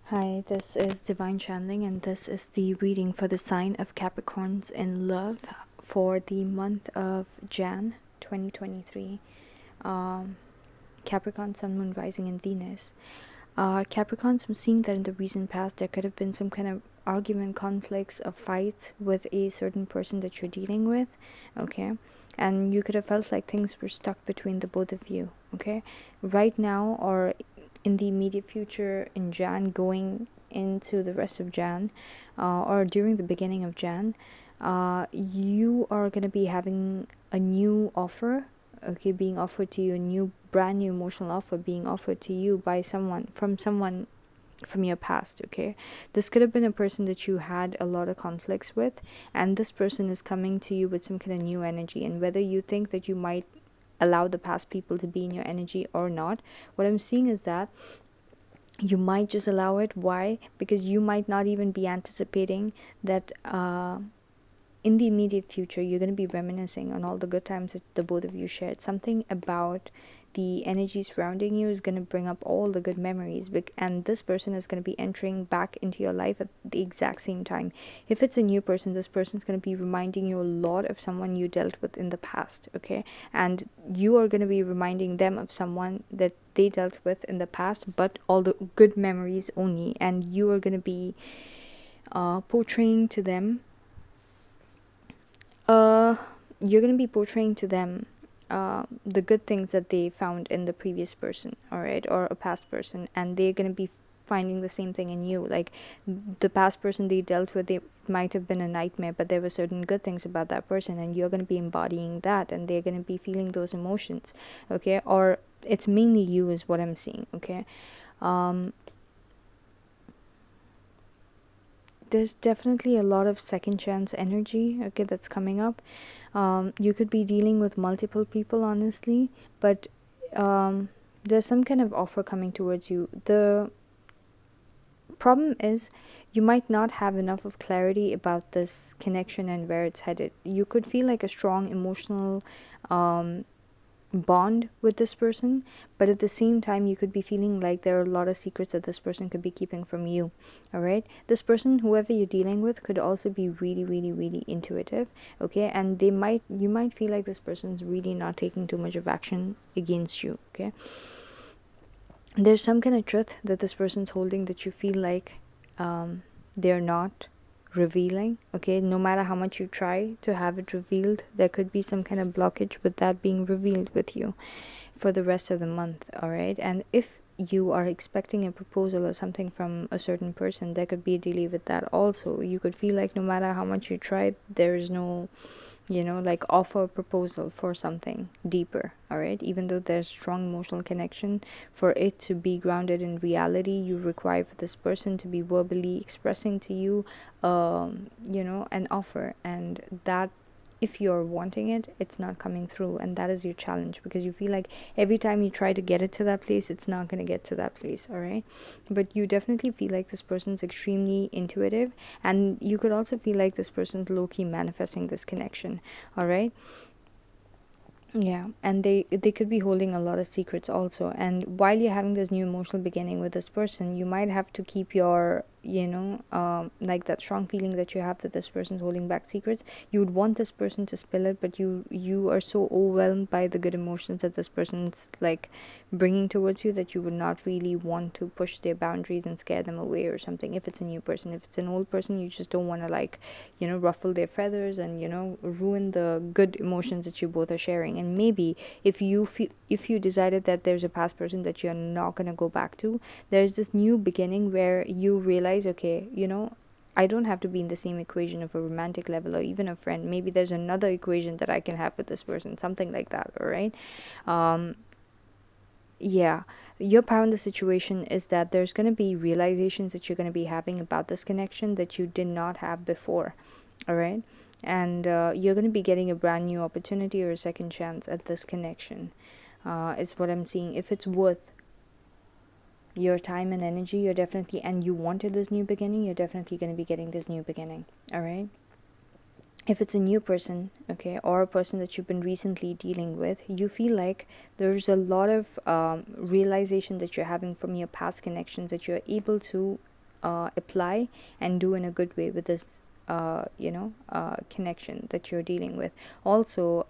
Hi, this is Divine Channeling, and this is the reading for the sign of Capricorns in love for the month of Jan 2023. Um, Capricorn, Sun, Moon, Rising, and Venus. Capricorns, I'm seeing that in the recent past there could have been some kind of argument, conflicts, or fights with a certain person that you're dealing with, okay? And you could have felt like things were stuck between the both of you, okay? Right now, or in the immediate future, in Jan, going into the rest of Jan, or during the beginning of Jan, you are going to be having a new offer, okay, being offered to you, a new brand new emotional offer being offered to you by someone from your past, okay? This could have been a person that you had a lot of conflicts with, and this person is coming to you with some kind of new energy. And whether you think that you might allow the past people to be in your energy or not, what I'm seeing is that you might just allow it. Why? Because you might not even be anticipating that in the immediate future you're going to be reminiscing on all the good times that the both of you shared. Something about the energy surrounding you is going to bring up all the good memories, and this person is going to be entering back into your life at the exact same time. If it's a new person, this person is going to be reminding you a lot of someone you dealt with in the past, okay? And you are going to be reminding them of someone that they dealt with in the past, but all the good memories only. And you are going to be portraying to them uh, you're going to be portraying to them the good things that they found in the previous person, all right, or a past person, and they're going to be finding the same thing in you. Like the past person they dealt with, they might have been a nightmare, but there were certain good things about that person, and you're going to be embodying that, and they're going to be feeling those emotions, okay? Or it's mainly you, is what I'm seeing, okay? Um, there's definitely a lot of second chance energy, okay, that's coming up. You could be dealing with multiple people, honestly, but there's some kind of offer coming towards you. The problem is you might not have enough of clarity about this connection and where it's headed. You could feel like a strong emotional um, bond with this person, but at the same time you could be feeling like there are a lot of secrets that this person could be keeping from you. All right, this person, whoever you're dealing with, could also be really really really intuitive, okay? And you might feel like this person's really not taking too much of action against you, okay? There's some kind of truth that this person's holding that you feel like they're not revealing, okay? No matter how much you try to have it revealed, there could be some kind of blockage with that being revealed with you for the rest of the month, all right? And if you are expecting a proposal or something from a certain person, there could be a delay with that also. You could feel like no matter how much you try, there is no, like offer a proposal for something deeper, all right? Even though there's strong emotional connection, for it to be grounded in reality, you require for this person to be verbally expressing to you, an offer. And that, if you're wanting it, it's not coming through, and that is your challenge, because you feel like every time you try to get it to that place, it's not going to get to that place, all right? But you definitely feel like this person's extremely intuitive, and you could also feel like this person's low-key manifesting this connection, all right? Yeah, and they could be holding a lot of secrets also. And while you're having this new emotional beginning with this person, you might have to keep your, like that strong feeling that you have that this person's holding back secrets. You would want this person to spill it, but you are so overwhelmed by the good emotions that this person's like bringing towards you that you would not really want to push their boundaries and scare them away or something. If it's a new person, if it's an old person, you just don't want to like, ruffle their feathers and ruin the good emotions that you both are sharing. And maybe if you decided that there's a past person that you're not going to go back to, there's this new beginning where you realize, okay, I don't have to be in the same equation of a romantic level or even a friend. Maybe there's another equation that I can have with this person, something like that, all right? um yeah, your power in the situation is that there's going to be realizations that you're going to be having about this connection that you did not have before, all right? And you're going to be getting a brand new opportunity or a second chance at this connection, is what I'm seeing. If it's worth your time and energy, you're definitely, and you wanted this new beginning, you're definitely going to be getting this new beginning, all right? If it's a new person, okay, or a person that you've been recently dealing with, you feel like there's a lot of realization that you're having from your past connections that you're able to apply and do in a good way with this connection that you're dealing with. Also,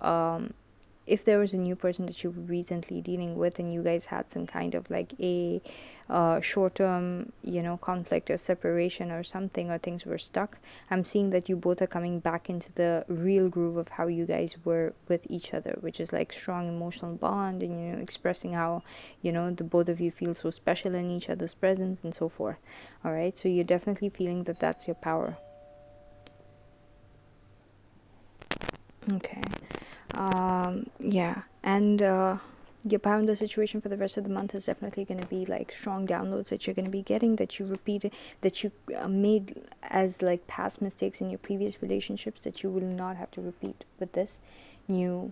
if there was a new person that you were recently dealing with and you guys had some kind of like a short-term conflict or separation or something, or things were stuck, I'm seeing that you both are coming back into the real groove of how you guys were with each other, which is like strong emotional bond, and expressing how the both of you feel so special in each other's presence and so forth. All right, so you're definitely feeling that that's your power. Okay. Yeah, and your power in the situation for the rest of the month is definitely going to be like strong downloads that you're going to be getting, that you repeated, that you made as like past mistakes in your previous relationships, that you will not have to repeat with this new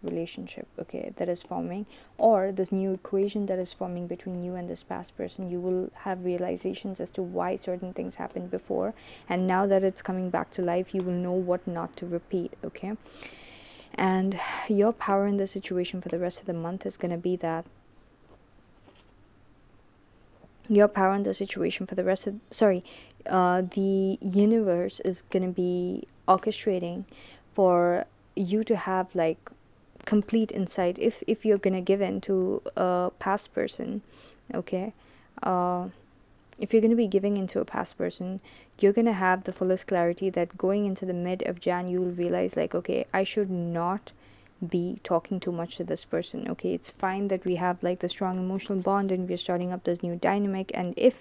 relationship, okay, that is forming, or this new equation that is forming between you and this past person. You will have realizations as to why certain things happened before, and now that it's coming back to life, you will know what not to repeat, okay. And your power in the situation for the rest of the month is going to be that your power in the situation for the rest of the universe is going to be orchestrating for you to have like complete insight. If you're going to give in to a past person, okay, uh, if you're going to be giving into a past person, you're going to have the fullest clarity that going into the mid of Jan, you will realize like, okay, I should not be talking too much to this person. Okay, it's fine that we have like the strong emotional bond and we're starting up this new dynamic, and if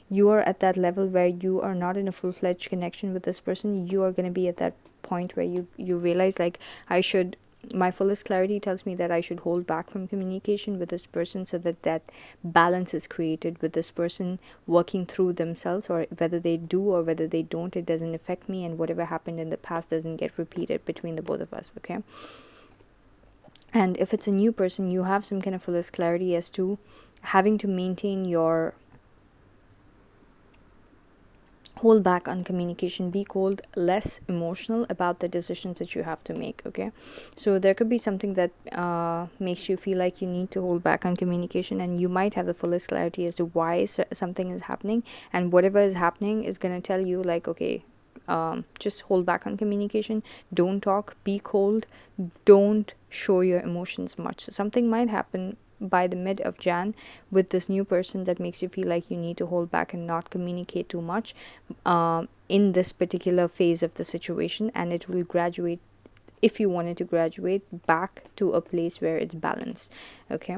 you are at that level where you are not in a full-fledged connection with this person, you are going to be at that point where you realize like, I should, my fullest clarity tells me that I should hold back from communication with this person, so that that balance is created with this person working through themselves, or whether they do or whether they don't, it doesn't affect me, and whatever happened in the past doesn't get repeated between the both of us, okay. And if it's a new person, you have some kind of fullest clarity as to having to maintain your hold back on communication, be cold, less emotional about the decisions that you have to make, okay. So there could be something that makes you feel like you need to hold back on communication, and you might have the fullest clarity as to why something is happening, and whatever is happening is going to tell you like, okay, just hold back on communication, don't talk, be cold, don't show your emotions much. So something might happen by the mid of Jan with this new person that makes you feel like you need to hold back and not communicate too much in this particular phase of the situation, and it will graduate, if you wanted to graduate back to a place where it's balanced, okay.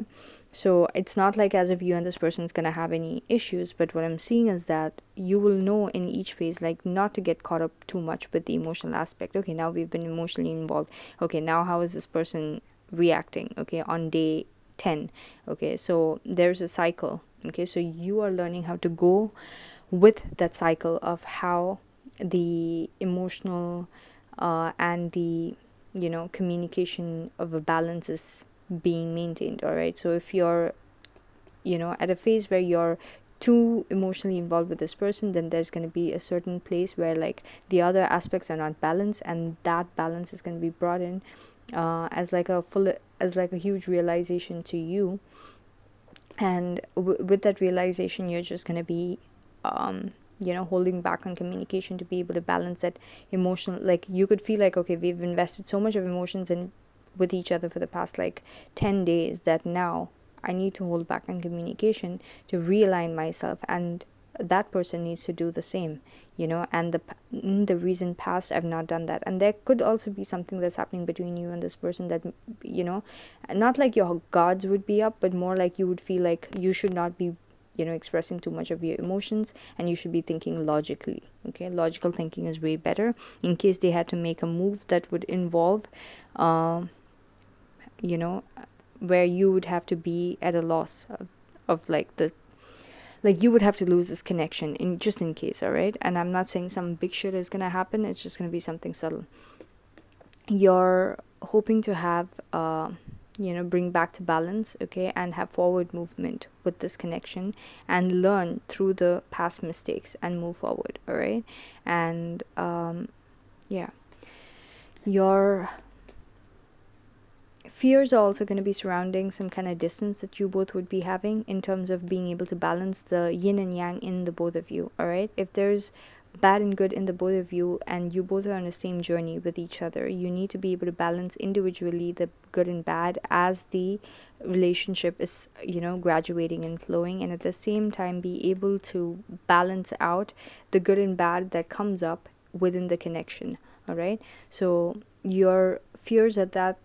So it's not like as if you and this person is going to have any issues, but what I'm seeing is that you will know in each phase like not to get caught up too much with the emotional aspect. Okay, now we've been emotionally involved, okay, now how is this person reacting, okay, on day 10, okay, so there's a cycle, okay, so you are learning how to go with that cycle of how the emotional and the communication of a balance is being maintained. All right, so if you're at a phase where you're too emotionally involved with this person, then there's going to be a certain place where like the other aspects are not balanced, and that balance is going to be brought in as like a full, as like a huge realization to you. And with that realization, you're just going to be holding back on communication to be able to balance that emotional, like you could feel like, okay, we've invested so much of emotions in with each other for the past like 10 days that now I need to hold back on communication to realign myself, and that person needs to do the same, and in the recent past I've not done that. And there could also be something that's happening between you and this person that you know not like your guards would be up, but more like you would feel like you should not be expressing too much of your emotions, and you should be thinking logically, okay. Logical thinking is way better in case they had to make a move that would involve uh, you know where you would have to be at a loss of like the, like you would have to lose this connection in just in case. All right, and I'm not saying some big shit is gonna happen, it's just gonna be something subtle. You're hoping to have bring back to balance, okay, and have forward movement with this connection, and learn through the past mistakes and move forward. All right, and yeah, your Fears are also going to be surrounding some kind of distance that you both would be having in terms of being able to balance the yin and yang in the both of you. All right, if there's bad and good in the both of you and you both are on the same journey with each other, you need to be able to balance individually the good and bad as the relationship is, graduating and flowing, and at the same time be able to balance out the good and bad that comes up within the connection. All right, so your fears at that,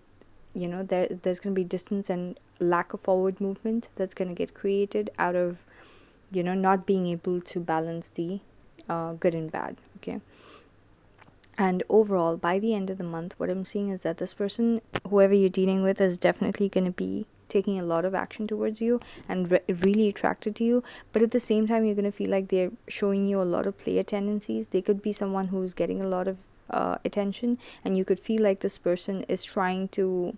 there's going to be distance and lack of forward movement that's going to get created out of, not being able to balance the good and bad. Okay, and overall by the end of the month, what I'm seeing is that this person, whoever you're dealing with, is definitely going to be taking a lot of action towards you and really attracted to you, but at the same time you're going to feel like they're showing you a lot of player tendencies. They could be someone who's getting a lot of attention, and you could feel like this person is trying to,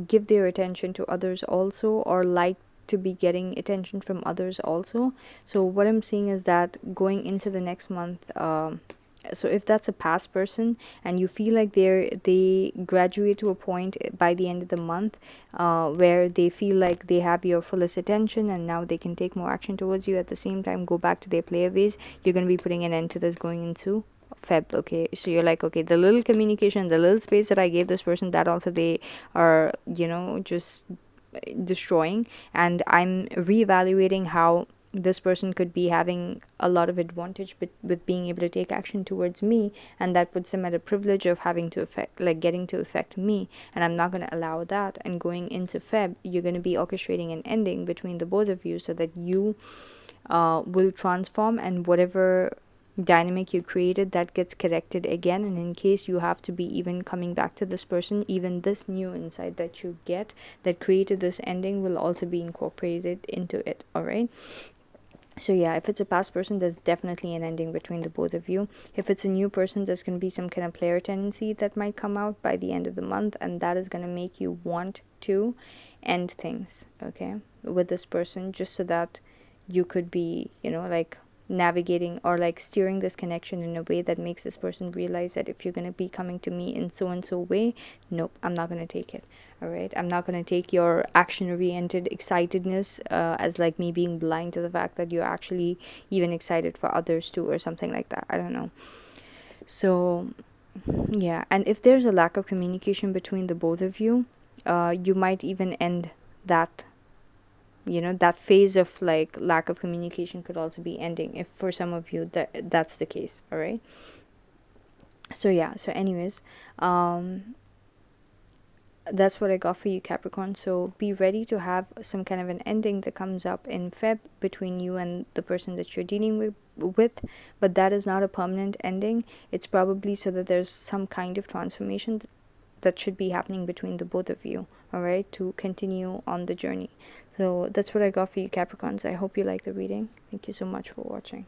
give their attention to others also, or like to be getting attention from others also. So what I'm seeing is that going into the next month, so if that's a past person and you feel like they graduate to a point by the end of the month, where they feel like they have your fullest attention and now they can take more action towards you, at the same time go back to their player ways, you're going to be putting an end to this going into Feb. Okay, so you're like, okay, the little communication, the little space that I gave this person, that also they are, just destroying, and I'm reevaluating how this person could be having a lot of advantage with being able to take action towards me, and that puts them at a privilege of having to affect, like getting to affect me, and I'm not going to allow that. And going into Feb, you're going to be orchestrating an ending between the both of you so that you will transform, and whatever dynamic you created, that gets corrected again. And in case you have to be even coming back to this person, even this new insight that you get that created this ending will also be incorporated into it. All right, so yeah, if it's a past person, there's definitely an ending between the both of you. If it's a new person, there's going to be some kind of player tendency that might come out by the end of the month, and that is going to make you want to end things, okay, with this person, just so that you could be, like navigating or like steering this connection in a way that makes this person realize that if you're going to be coming to me in so and so way, nope, I'm not going to take it. All right, I'm not going to take your action oriented excitedness as like me being blind to the fact that you're actually even excited for others too, or something like that. I don't know. So yeah, and if there's a lack of communication between the both of you, you might even end that, that phase of like lack of communication could also be ending, if for some of you that's the case. All right, so yeah, so anyways, that's what I got for you, Capricorn. So be ready to have some kind of an ending that comes up in Feb between you and the person that you're dealing with, but that is not a permanent ending. It's probably so that there's some kind of transformation that should be happening between the both of you, all right, to continue on the journey. So that's what I got for you, Capricorns. I hope you like the reading. Thank you so much for watching.